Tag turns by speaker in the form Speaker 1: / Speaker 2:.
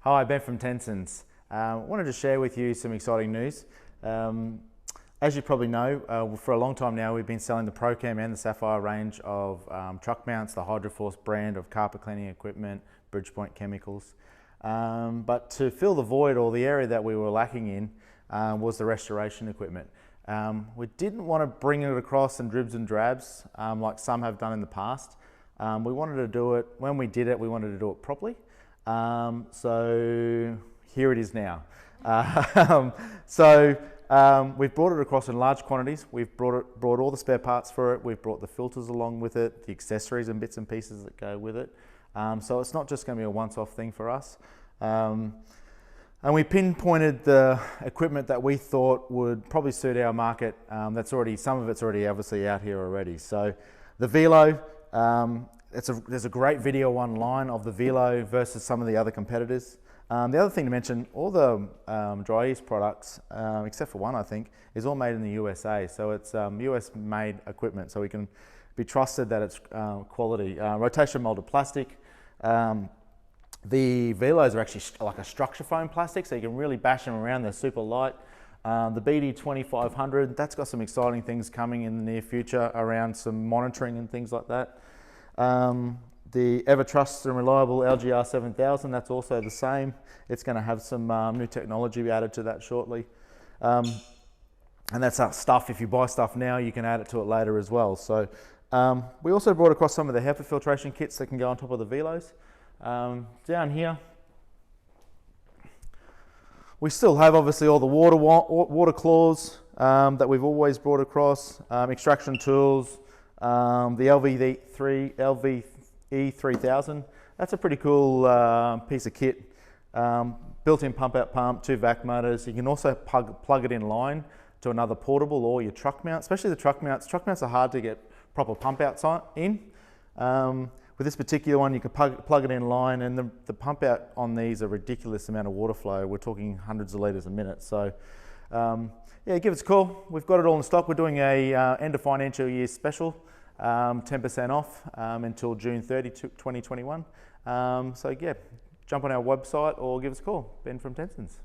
Speaker 1: Hi, Ben from Tenson's. Wanted to share with you some exciting news. As you probably know, for a long time now, we've been selling the ProCam and the Sapphire range of truck mounts, the Hydroforce brand of carpet cleaning equipment, Bridgepoint chemicals. But to fill the void, or the area that we were lacking in, was the restoration equipment. We didn't want to bring it across in dribs and drabs like some have done in the past. We wanted to do it, when we did it, we wanted to do it properly. So here it is now. We've brought it across in large quantities. We've brought all the spare parts for it. We've brought the filters along with it, the accessories and bits and pieces that go with it. So it's not just going to be a once-off thing for us. And we pinpointed the equipment that we thought would probably suit our market. Some of it's already obviously out here already. So the Velo, there's a great video online of the Velo versus some of the other competitors. The other thing to mention, all the Dri Eaz products, except for one I think, is all made in the USA. So it's US made equipment, so we can be trusted that it's quality. Rotation molded plastic. The Velos are actually like a structure foam plastic, so you can really bash them around. They're super light. The BD 2500, that's got some exciting things coming in the near future around some monitoring and things like that. The ever trusted and reliable LGR 7000, that's also the same. It's going to have some new technology added to that shortly. And that's stuff, if you buy stuff now, you can add it to it later as well. So we also brought across some of the HEPA filtration kits that can go on top of the Velos. Down here, we still have obviously all the water claws that we've always brought across, extraction tools, the LVE3000. That's a pretty cool piece of kit. Built-in pump-out pump, 2 vac motors. You can also plug it in line to another portable or your truck mount, especially the truck mounts. Truck mounts are hard to get proper pump-outs in. With this particular one, you can plug it in line, and the pump out on these are a ridiculous amount of water flow. We're talking hundreds of litres a minute. So yeah, give us a call. We've got it all in stock. We're doing a end of financial year special, 10% off until June 30, 2021. So yeah, jump on our website or give us a call. Ben from Tenson's.